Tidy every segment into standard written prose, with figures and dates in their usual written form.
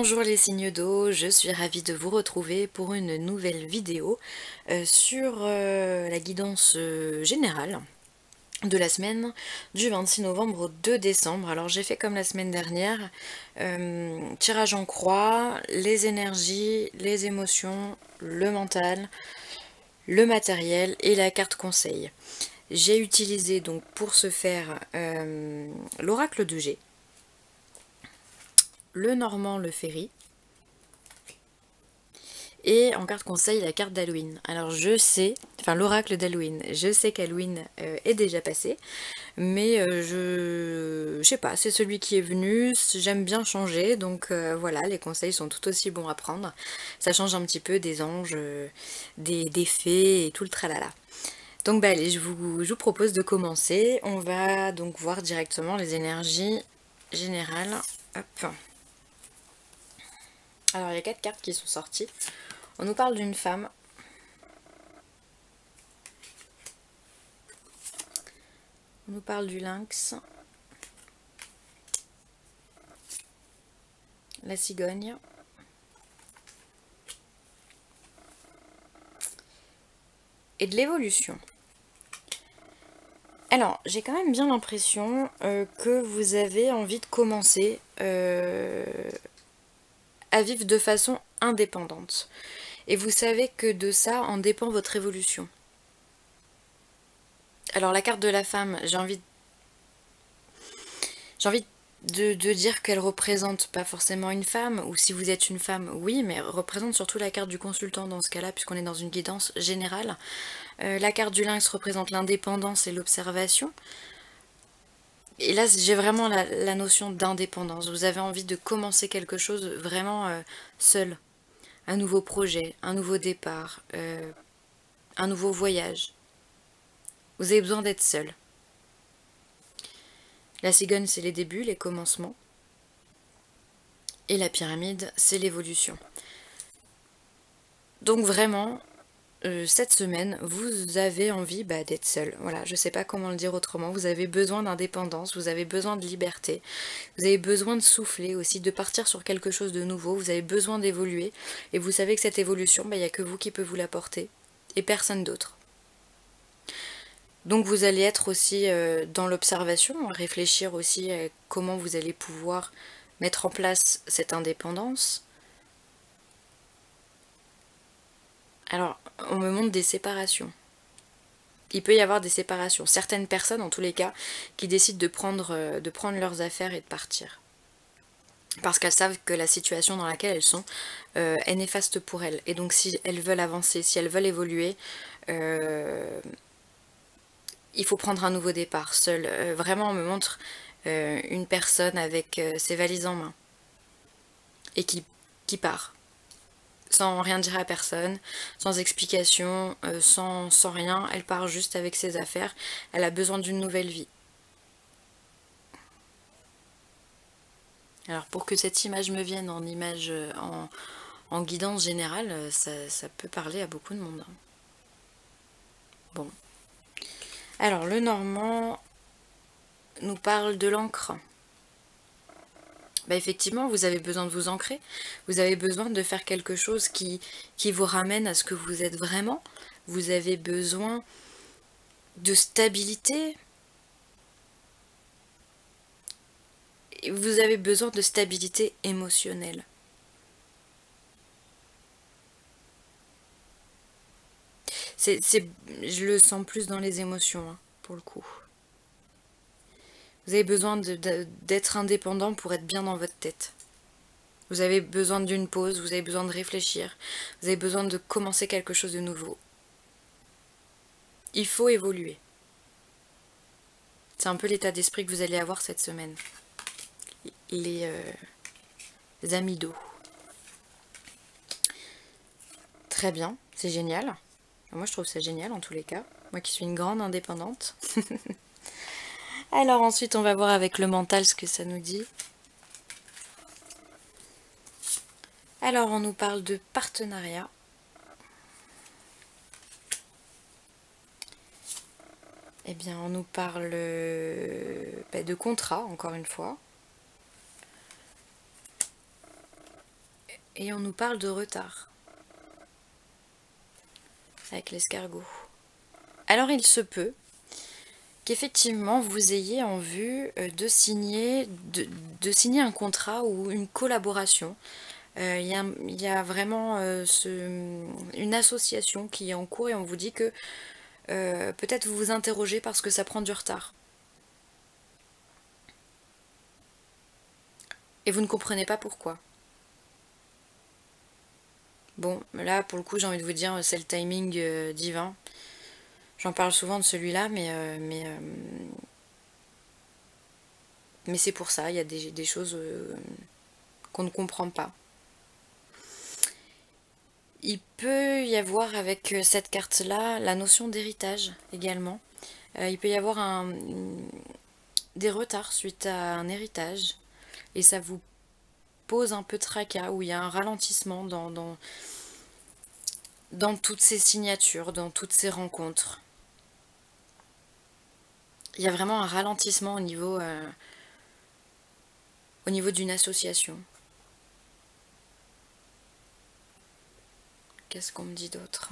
Bonjour les signes d'eau, je suis ravie de vous retrouver pour une nouvelle vidéo sur la guidance générale de la semaine du 26 novembre au 2 décembre. Alors j'ai fait comme la semaine dernière, tirage en croix, les énergies, les émotions, le mental, le matériel et la carte conseil. J'ai utilisé donc pour ce faire l'oracle de G, le normand, le ferry, et en carte conseil, la carte d'Halloween. Alors je sais, enfin l'oracle d'Halloween, je sais qu'Halloween est déjà passé, mais je sais pas, c'est celui qui est venu, j'aime bien changer, donc voilà, les conseils sont tout aussi bons à prendre. Ça change un petit peu des anges, des fées et tout le tralala. Donc bah allez, je vous propose de commencer. On va donc voir directement les énergies générales. Hop. Alors il y a 4 cartes qui sont sorties. On nous parle d'une femme. On nous parle du lynx, la cigogne, et de l'évolution. Alors, j'ai quand même bien l'impression que vous avez envie de commencer à vivre de façon indépendante. Et vous savez que de ça en dépend votre évolution. Alors, la carte de la femme, j'ai envie de dire qu'elle représente pas forcément une femme, ou si vous êtes une femme, oui, mais représente surtout la carte du consultant dans ce cas-là, puisqu'on est dans une guidance générale. La carte du lynx représente l'indépendance et l'observation. Et là, j'ai vraiment la notion d'indépendance. Vous avez envie de commencer quelque chose vraiment seul. Un nouveau projet, un nouveau départ, un nouveau voyage. Vous avez besoin d'être seul. La cigogne, c'est les débuts, les commencements. Et la pyramide, c'est l'évolution. Donc vraiment, cette semaine, vous avez envie d'être seul. Voilà, je ne sais pas comment le dire autrement. Vous avez besoin d'indépendance, vous avez besoin de liberté, vous avez besoin de souffler aussi, de partir sur quelque chose de nouveau. Vous avez besoin d'évoluer. Et vous savez que cette évolution, il n'y a que vous qui peut vous l'apporter et personne d'autre. Donc vous allez être aussi dans l'observation, réfléchir aussi à comment vous allez pouvoir mettre en place cette indépendance. Alors, on me montre des séparations. Il peut y avoir des séparations. Certaines personnes, en tous les cas, qui décident de prendre leurs affaires et de partir. Parce qu'elles savent que la situation dans laquelle elles sont est néfaste pour elles. Et donc si elles veulent avancer, si elles veulent évoluer, il faut prendre un nouveau départ seul. Vraiment, on me montre une personne avec ses valises en main et qui part. Sans rien dire à personne, sans explication, sans rien. Elle part juste avec ses affaires. Elle a besoin d'une nouvelle vie. Alors pour que cette image me vienne en image, en guidance générale, ça peut parler à beaucoup de monde. Bon. Alors le normand nous parle de l'encre. Effectivement, vous avez besoin de vous ancrer. Vous avez besoin de faire quelque chose qui vous ramène à ce que vous êtes vraiment. Vous avez besoin de stabilité. Vous avez besoin de stabilité émotionnelle. Je le sens plus dans les émotions, hein, pour le coup. Vous avez besoin d'être indépendant pour être bien dans votre tête. Vous avez besoin d'une pause, vous avez besoin de réfléchir, vous avez besoin de commencer quelque chose de nouveau. Il faut évoluer. C'est un peu l'état d'esprit que vous allez avoir cette semaine. Les amis d'eau. Très bien, c'est génial. Moi je trouve ça génial en tous les cas. Moi qui suis une grande indépendante. Alors ensuite on va voir avec le mental ce que ça nous dit. Alors on nous parle de partenariat. Eh bien on nous parle de contrat encore une fois. Et on nous parle de retard. Avec l'escargot. Alors il se peut qu'effectivement vous ayez en vue de signer un contrat ou une collaboration. Il y a vraiment une association qui est en cours et on vous dit que peut-être vous vous interrogez parce que ça prend du retard. Et vous ne comprenez pas pourquoi. Bon, là pour le coup j'ai envie de vous dire c'est le timing divin. J'en parle souvent de celui-là, mais c'est pour ça, il y a des choses qu'on ne comprend pas. Il peut y avoir avec cette carte-là la notion d'héritage également. Il peut y avoir des retards suite à un héritage et ça vous pose un peu de tracas, où il y a un ralentissement dans toutes ces signatures, dans toutes ces rencontres. Il y a vraiment un ralentissement au niveau d'une association. Qu'est-ce qu'on me dit d'autre ?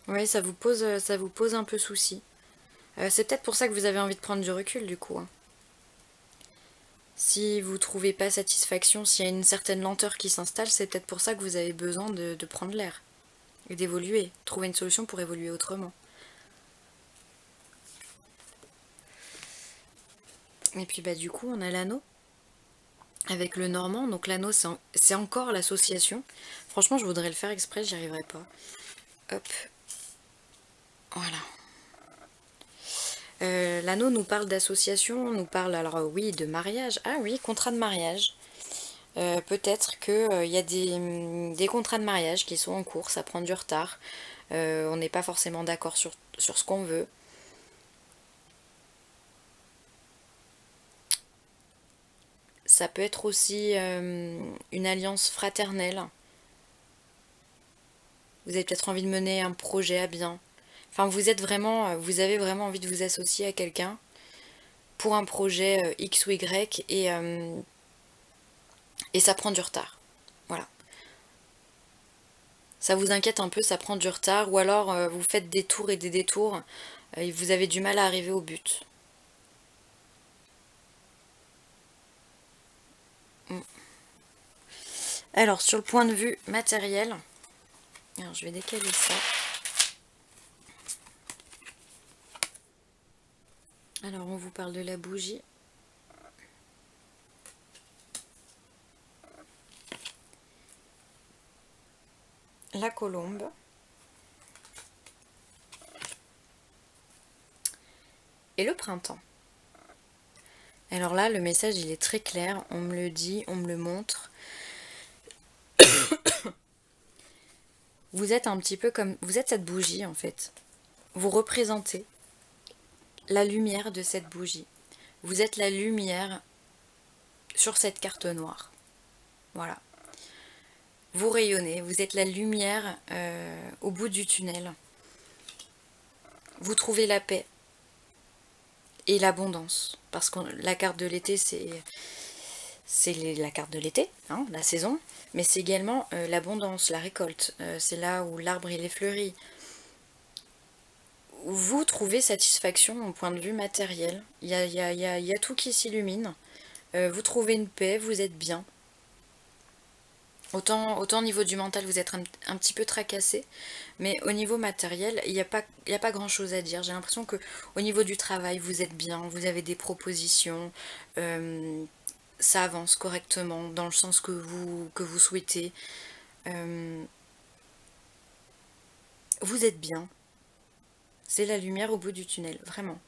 Oui, ça vous pose un peu souci. C'est peut-être pour ça que vous avez envie de prendre du recul du coup. Hein. Si vous ne trouvez pas satisfaction, s'il y a une certaine lenteur qui s'installe, c'est peut-être pour ça que vous avez besoin de prendre l'air et d'évoluer, trouver une solution pour évoluer autrement. Et puis bah du coup on a l'anneau avec le normand, donc l'anneau c'est encore l'association. Franchement je voudrais le faire exprès, j'y arriverai pas. Hop, voilà. L'anneau nous parle d'association, nous parle alors oui de mariage. Ah oui, contrat de mariage. Peut-être qu'il y a des contrats de mariage qui sont en cours, ça prend du retard. On n'est pas forcément d'accord sur ce qu'on veut. Ça peut être aussi une alliance fraternelle. Vous avez peut-être envie de mener un projet à bien. Enfin, vous avez vraiment envie de vous associer à quelqu'un pour un projet X ou Y et ça prend du retard. Voilà. Ça vous inquiète un peu, ça prend du retard, ou alors vous faites des tours et des détours et vous avez du mal à arriver au but. Alors, sur le point de vue matériel, alors je vais décaler ça. Alors, on vous parle de la bougie. La colombe. Et le printemps. Alors là, le message, il est très clair. On me le dit, on me le montre. Vous êtes un petit peu comme... Vous êtes cette bougie, en fait. Vous représentez la lumière de cette bougie. Vous êtes la lumière sur cette carte noire. Voilà. Vous rayonnez, vous êtes la lumière au bout du tunnel. Vous trouvez la paix et l'abondance. Parce que la carte de l'été, c'est la carte de l'été, hein, la saison. Mais c'est également l'abondance, la récolte. C'est là où l'arbre il est fleuri. Vous trouvez satisfaction au point de vue matériel. Il y a tout qui s'illumine. Vous trouvez une paix, vous êtes bien. Autant au niveau du mental, vous êtes un petit peu tracassé, mais au niveau matériel, il n'y a pas grand-chose à dire. J'ai l'impression que au niveau du travail, vous êtes bien, vous avez des propositions, ça avance correctement dans le sens que vous souhaitez. Vous êtes bien. C'est la lumière au bout du tunnel, vraiment.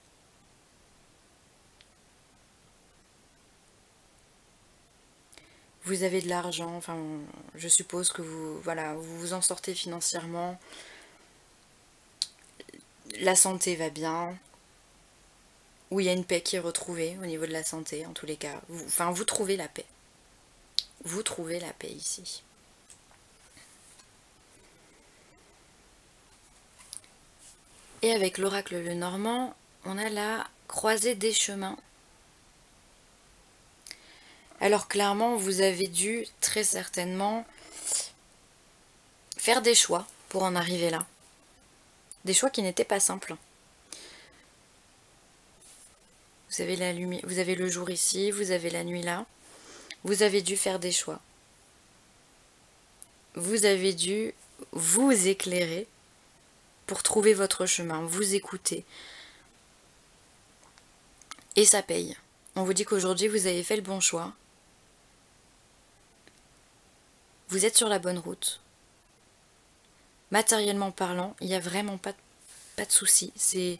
Vous avez de l'argent, enfin, je suppose que voilà, vous vous en sortez financièrement. La santé va bien. Où il y a une paix qui est retrouvée au niveau de la santé, en tous les cas. Vous trouvez la paix. Vous trouvez la paix ici. Et avec l'oracle le Normand, on a la croisée des chemins. Alors clairement, vous avez dû très certainement faire des choix pour en arriver là. Des choix qui n'étaient pas simples. Vous avez la lumière, vous avez le jour ici, vous avez la nuit là. Vous avez dû faire des choix. Vous avez dû vous éclairer pour trouver votre chemin, vous écouter. Et ça paye. On vous dit qu'aujourd'hui vous avez fait le bon choix. Vous êtes sur la bonne route. Matériellement parlant, il n'y a vraiment pas de souci. C'est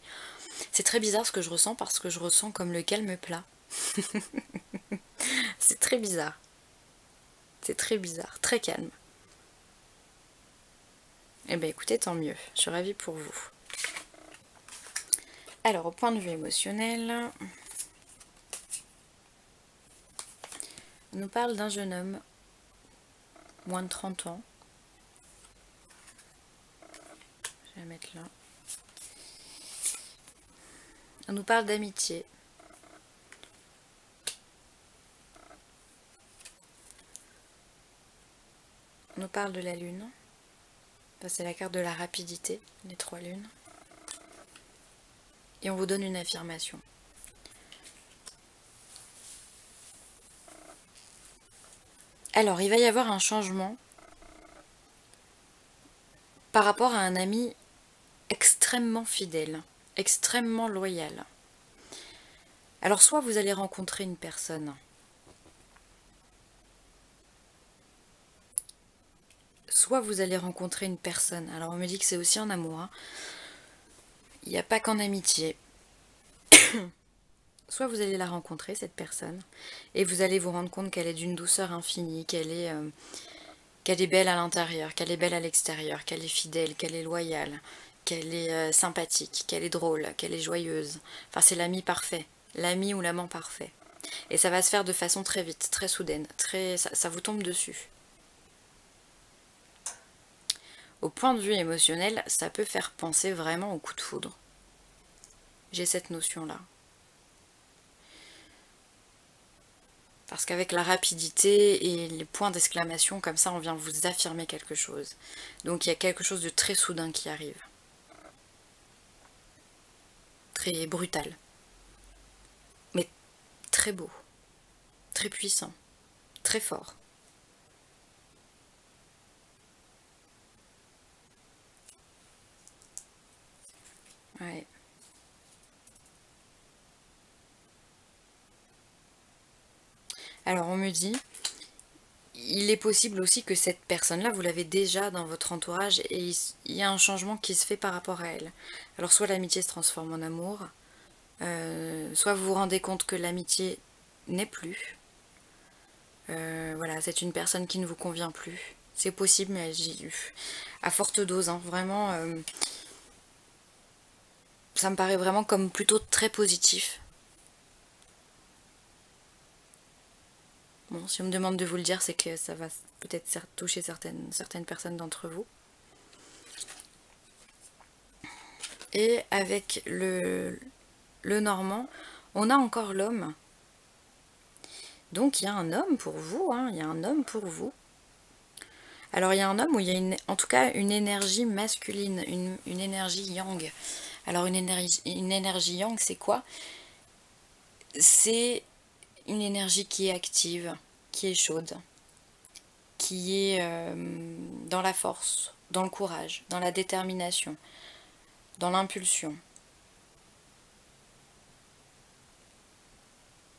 très bizarre ce que je ressens parce que je ressens comme le calme plat. C'est très bizarre. C'est très bizarre, très calme. Eh bien écoutez, tant mieux. Je suis ravie pour vous. Alors, au point de vue émotionnel, on nous parle d'un jeune homme, moins de 30 ans. Je vais la mettre là. On nous parle d'amitié. On nous parle de la lune. C'est la carte de la rapidité, les 3 lunes. Et on vous donne une affirmation. Alors, il va y avoir un changement par rapport à un ami extrêmement fidèle, extrêmement loyal. Alors, soit vous allez rencontrer une personne, soit vous allez rencontrer une personne. Alors, on me dit que c'est aussi en amour, hein. Il n'y a pas qu'en amitié. Soit vous allez la rencontrer, cette personne, et vous allez vous rendre compte qu'elle est d'une douceur infinie, qu'elle est belle à l'intérieur, qu'elle est belle à l'extérieur, qu'elle est fidèle, qu'elle est loyale, qu'elle est sympathique, qu'elle est drôle, qu'elle est joyeuse. Enfin, c'est l'ami parfait, l'ami ou l'amant parfait. Et ça va se faire de façon très vite, très soudaine, ça vous tombe dessus. Au point de vue émotionnel, ça peut faire penser vraiment au coup de foudre. J'ai cette notion-là. Parce qu'avec la rapidité et les points d'exclamation, comme ça, on vient vous affirmer quelque chose. Donc il y a quelque chose de très soudain qui arrive. Très brutal. Mais très beau. Très puissant. Très fort. Ouais. Alors on me dit, il est possible aussi que cette personne-là, vous l'avez déjà dans votre entourage et il y a un changement qui se fait par rapport à elle. Alors soit l'amitié se transforme en amour, soit vous vous rendez compte que l'amitié n'est plus. Voilà, c'est une personne qui ne vous convient plus. C'est possible, mais à forte dose, hein, vraiment. Ça me paraît vraiment comme plutôt très positif. Bon, si on me demande de vous le dire, c'est que ça va peut-être toucher certaines personnes d'entre vous. Et avec le normand, on a encore l'homme. Donc il y a un homme pour vous, hein, il y a un homme pour vous. Alors il y a un homme où il y a en tout cas une énergie masculine, une énergie yang. Alors une énergie yang, c'est quoi? C'est une énergie qui est active, qui est chaude, qui est dans la force, dans le courage, dans la détermination, dans l'impulsion.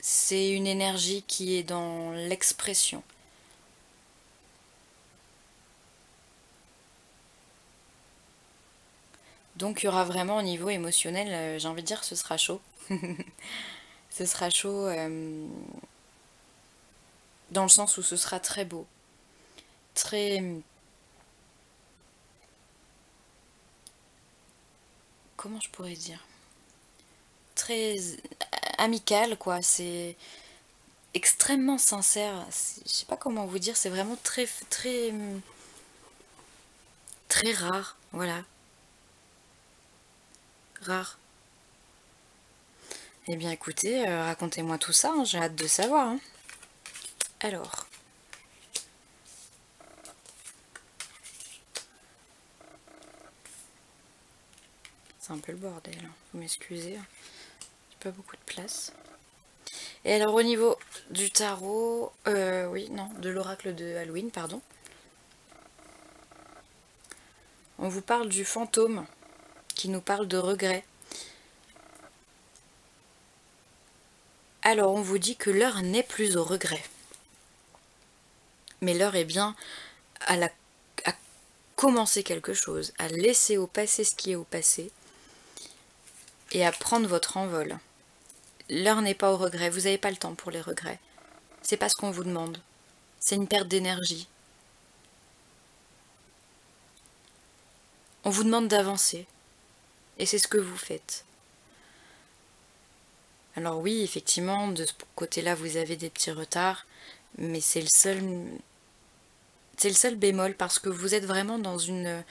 C'est une énergie qui est dans l'expression. Donc il y aura vraiment au niveau émotionnel, j'ai envie de dire, ce sera chaud. Ce sera chaud dans le sens où ce sera très beau. Très... Comment je pourrais dire? Très amical, quoi. C'est extrêmement sincère. Je sais pas comment vous dire, c'est vraiment très rare. Voilà. Rare. Eh bien écoutez, racontez-moi tout ça, hein, j'ai hâte de savoir, hein. Alors, c'est un peu le bordel, hein, vous m'excusez, j'ai pas beaucoup de place. Et alors au niveau du tarot, oui, non, de l'oracle de Halloween, pardon. On vous parle du fantôme qui nous parle de regret. Alors on vous dit que l'heure n'est plus au regret. Mais l'heure est bien à commencer quelque chose, à laisser au passé ce qui est au passé et à prendre votre envol. L'heure n'est pas au regret, vous n'avez pas le temps pour les regrets. C'est pas ce qu'on vous demande. C'est une perte d'énergie. On vous demande d'avancer. Et c'est ce que vous faites. Alors oui, effectivement, de ce côté-là, vous avez des petits retards, mais c'est le seul bémol parce que vous êtes vraiment dans une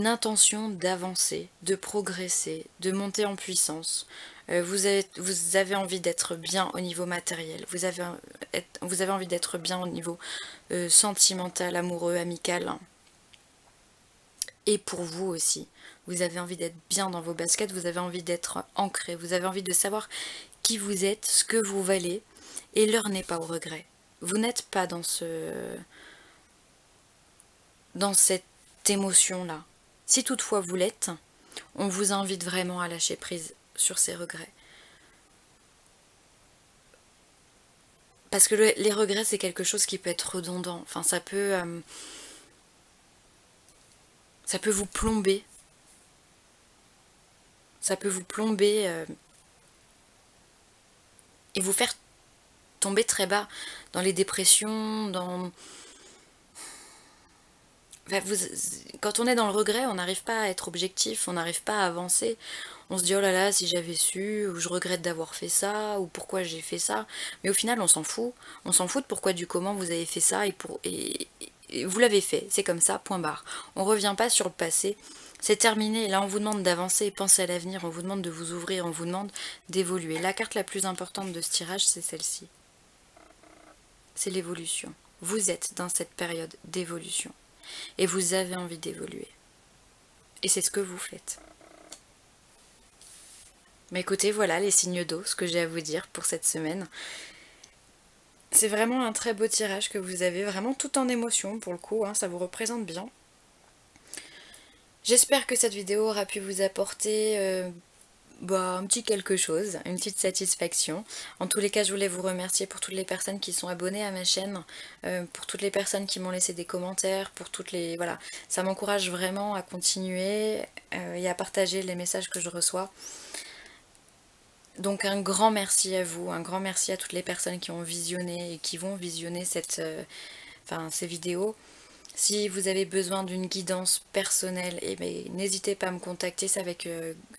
intention d'avancer, de progresser, de monter en puissance. Vous avez envie d'être bien au niveau matériel, vous avez envie d'être bien au niveau sentimental, amoureux, amical. Et pour vous aussi, vous avez envie d'être bien dans vos baskets, vous avez envie d'être ancré, vous avez envie de savoir qui vous êtes, ce que vous valez, et l'heure n'est pas au regret. Vous n'êtes pas dans cette émotion-là. Si toutefois vous l'êtes, on vous invite vraiment à lâcher prise sur ces regrets. Parce que les regrets, c'est quelque chose qui peut être redondant. Enfin, ça peut vous plomber. Ça peut vous plomber et vous faire tomber très bas dans les dépressions, quand on est dans le regret, on n'arrive pas à être objectif, on n'arrive pas à avancer. On se dit oh là là, si j'avais su, ou je regrette d'avoir fait ça, ou pourquoi j'ai fait ça. Mais au final, on s'en fout. On s'en fout de pourquoi du comment vous avez fait ça et vous l'avez fait. C'est comme ça, point barre. On revient pas sur le passé. C'est terminé. Là, on vous demande d'avancer, penser à l'avenir. On vous demande de vous ouvrir, on vous demande d'évoluer. La carte la plus importante de ce tirage, c'est celle-ci. C'est l'évolution. Vous êtes dans cette période d'évolution. Et vous avez envie d'évoluer. Et c'est ce que vous faites. Mais écoutez, voilà les signes d'eau, ce que j'ai à vous dire pour cette semaine. C'est vraiment un très beau tirage que vous avez, vraiment tout en émotion pour le coup, hein, ça vous représente bien. J'espère que cette vidéo aura pu vous apporter un petit quelque chose, une petite satisfaction. En tous les cas, je voulais vous remercier pour toutes les personnes qui sont abonnées à ma chaîne, pour toutes les personnes qui m'ont laissé des commentaires, pour toutes les... Voilà, ça m'encourage vraiment à continuer et à partager les messages que je reçois. Donc un grand merci à vous, un grand merci à toutes les personnes qui ont visionné et qui vont visionner ces vidéos. Si vous avez besoin d'une guidance personnelle, n'hésitez pas à me contacter, c'est avec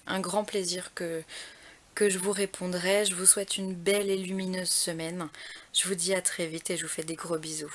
un grand plaisir que je vous répondrai. Je vous souhaite une belle et lumineuse semaine. Je vous dis à très vite et je vous fais des gros bisous.